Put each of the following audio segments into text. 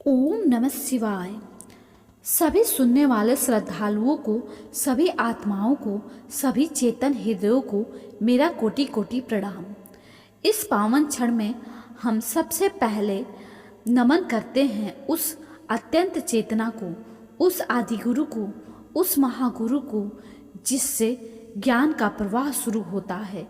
ओम नमः शिवाय। सभी सुनने वाले श्रद्धालुओं को, सभी आत्माओं को, सभी चेतन हृदयों को मेरा कोटि कोटि प्रणाम। इस पावन क्षण में हम सबसे पहले नमन करते हैं उस अत्यंत चेतना को, उस आदिगुरु को, उस महागुरु को जिससे ज्ञान का प्रवाह शुरू होता है,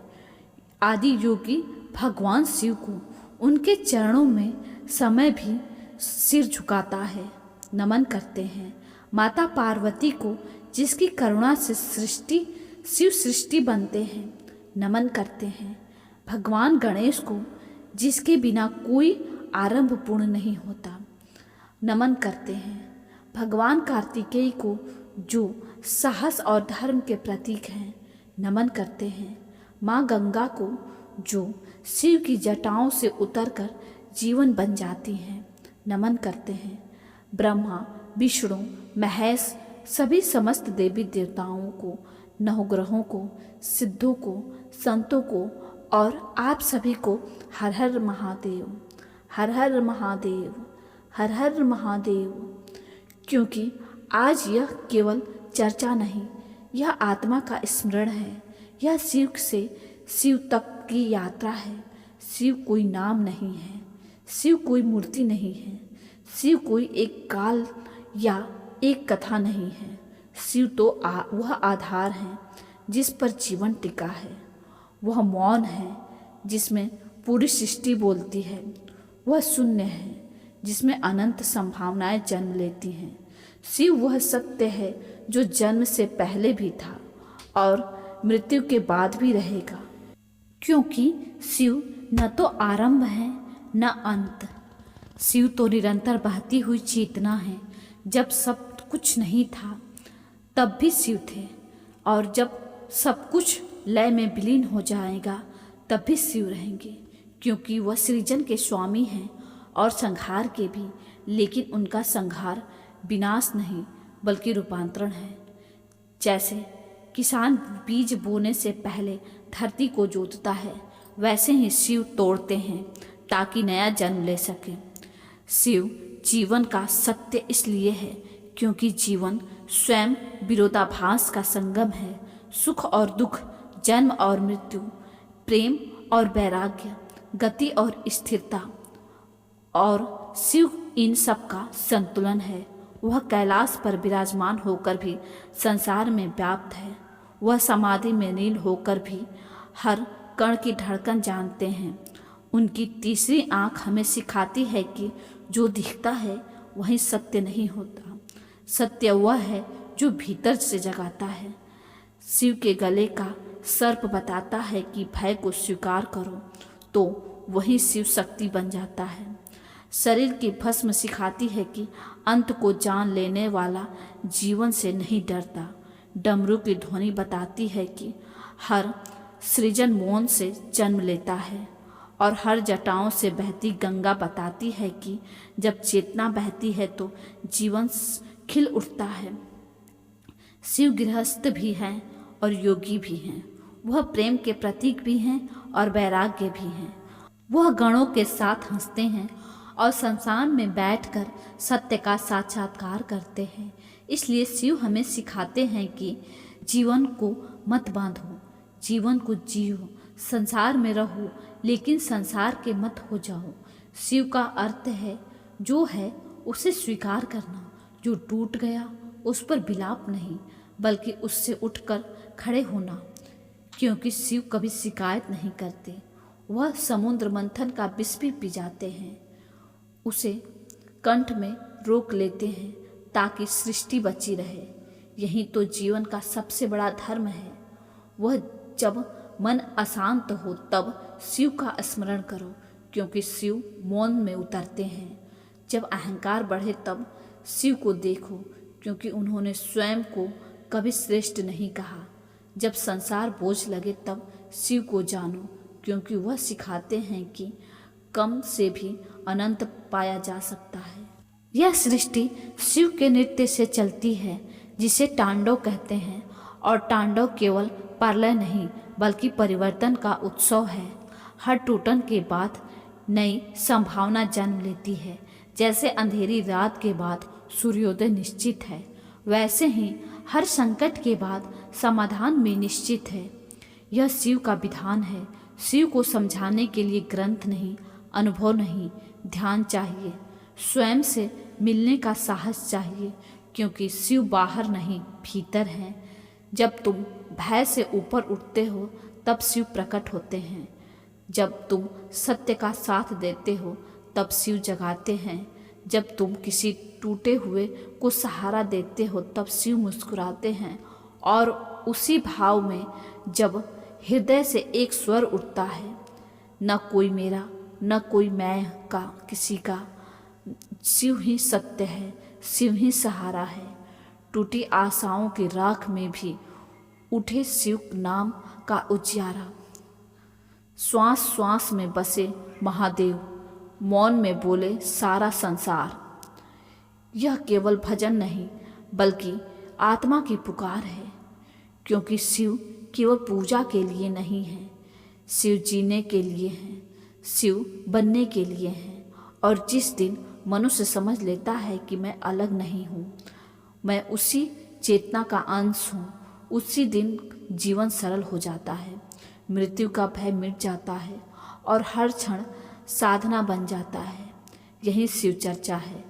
आदि योगी भगवान शिव को। उनके चरणों में समय भी सिर झुकाता है। नमन करते हैं माता पार्वती को जिसकी करुणा से शिव सृष्टि बनते हैं। नमन करते हैं भगवान गणेश को जिसके बिना कोई आरंभ पूर्ण नहीं होता। नमन करते हैं भगवान कार्तिकेय को जो साहस और धर्म के प्रतीक हैं। नमन करते हैं माँ गंगा को जो शिव की जटाओं से उतरकर जीवन बन जाती हैं। नमन करते हैं ब्रह्मा, विष्णु, महेश, सभी समस्त देवी देवताओं को, नवग्रहों को, सिद्धों को, संतों को और आप सभी को हर हर महादेव, हर हर महादेव, हर हर महादेव। क्योंकि आज यह केवल चर्चा नहीं, यह आत्मा का स्मरण है। यह शिव से शिव तक की यात्रा है। शिव कोई नाम नहीं है, शिव कोई मूर्ति नहीं है, शिव कोई एक काल या एक कथा नहीं है। शिव तो वह आधार है जिस पर जीवन टिका है। वह मौन है जिसमें पूरी सृष्टि बोलती है। वह शून्य है जिसमें अनंत संभावनाएं जन्म लेती हैं। शिव वह सत्य है जो जन्म से पहले भी था और मृत्यु के बाद भी रहेगा। क्योंकि शिव न तो आरंभ है न अंत। शिव तो निरंतर बहती हुई चेतना है। जब सब कुछ नहीं था तब भी शिव थे, और जब सब कुछ लय में विलीन हो जाएगा तब भी शिव रहेंगे। क्योंकि वह सृजन के स्वामी हैं और संहार के भी, लेकिन उनका संहार विनाश नहीं बल्कि रूपांतरण है। जैसे किसान बीज बोने से पहले धरती को जोतता है, वैसे ही शिव तोड़ते हैं ताकि नया जन्म ले सके। शिव जीवन का सत्य इसलिए है क्योंकि जीवन स्वयं विरोधाभास का संगम है। सुख और दुख, जन्म और मृत्यु, प्रेम और वैराग्य, गति और स्थिरता, और शिव इन सब का संतुलन है। वह कैलाश पर विराजमान होकर भी संसार में व्याप्त है। वह समाधि में लीन होकर भी हर कण की धड़कन जानते हैं। उनकी तीसरी आंख हमें सिखाती है कि जो दिखता है वही सत्य नहीं होता। सत्य वह है जो भीतर से जगाता है। शिव के गले का सर्प बताता है कि भय को स्वीकार करो तो वही शिव शक्ति बन जाता है। शरीर की भस्म सिखाती है कि अंत को जान लेने वाला जीवन से नहीं डरता। डमरू की ध्वनि बताती है कि हर सृजन मौन से जन्म लेता है, और हर जटाओं से बहती गंगा बताती है कि जब चेतना बहती है तो जीवन खिल उठता है। शिव गृहस्थ भी हैं और योगी भी हैं। वह प्रेम के प्रतीक भी हैं और वैराग्य भी हैं। वह गणों के साथ हंसते हैं और संसार में बैठकर सत्य का साक्षात्कार करते हैं। इसलिए शिव हमें सिखाते हैं कि जीवन को मत बांधो, जीवन को जियो, संसार में रहो लेकिन संसार के मत हो जाओ। शिव का अर्थ है जो है उसे स्वीकार करना। जो टूट गया उस पर विलाप नहीं बल्कि उससे उठकर खड़े होना। क्योंकि शिव कभी शिकायत नहीं करते। वह समुद्र मंथन का विष भी पी जाते हैं, उसे कंठ में रोक लेते हैं ताकि सृष्टि बची रहे। यही तो जीवन का सबसे बड़ा धर्म है। वह जब मन अशांत हो तब शिव का स्मरण करो, क्योंकि शिव मौन में उतरते हैं। जब अहंकार बढ़े तब शिव को देखो, क्योंकि उन्होंने स्वयं को कभी श्रेष्ठ नहीं कहा। जब संसार बोझ लगे तब शिव को जानो, क्योंकि वह सिखाते हैं कि कम से भी अनंत पाया जा सकता है। यह सृष्टि शिव के नृत्य से चलती है जिसे तांडव कहते हैं, और तांडव केवल प्रलय नहीं बल्कि परिवर्तन का उत्सव है। हर टूटन के बाद नई संभावना जन्म लेती है। जैसे अंधेरी रात के बाद सूर्योदय निश्चित है, वैसे ही हर संकट के बाद समाधान भी निश्चित है। यह शिव का विधान है। शिव को समझाने के लिए ग्रंथ नहीं, अनुभव नहीं, ध्यान चाहिए। स्वयं से मिलने का साहस चाहिए, क्योंकि शिव बाहर नहीं भीतर है। जब तुम भय से ऊपर उठते हो तब शिव प्रकट होते हैं। जब तुम सत्य का साथ देते हो तब शिव जगाते हैं। जब तुम किसी टूटे हुए को सहारा देते हो तब शिव मुस्कुराते हैं। और उसी भाव में जब हृदय से एक स्वर उठता है, न कोई मेरा न कोई मैं का किसी का, शिव ही सत्य है, शिव ही सहारा है। टूटी आशाओं की राख में भी उठे शिव नाम का उजियारा। श्वास श्वास में बसे महादेव, मौन में बोले सारा संसार। यह केवल भजन नहीं बल्कि आत्मा की पुकार है, क्योंकि शिव केवल पूजा के लिए नहीं है, शिव जीने के लिए है, शिव बनने के लिए है। और जिस दिन मनुष्य समझ लेता है कि मैं अलग नहीं हूँ, मैं उसी चेतना का अंश हूँ, उसी दिन जीवन सरल हो जाता है। मृत्यु का भय मिट जाता है और हर क्षण साधना बन जाता है। यही शिव चर्चा है,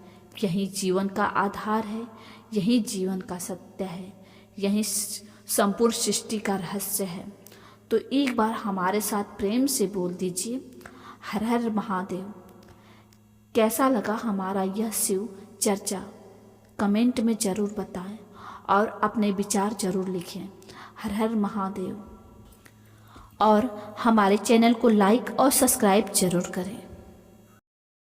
यही जीवन का आधार है, यही जीवन का सत्य है, यही संपूर्ण सृष्टि का रहस्य है। तो एक बार हमारे साथ प्रेम से बोल दीजिए, हर हर महादेव। कैसा लगा हमारा यह शिव चर्चा कमेंट में ज़रूर बताएं और अपने विचार ज़रूर लिखें। हर हर महादेव। और हमारे चैनल को लाइक और सब्सक्राइब ज़रूर करें।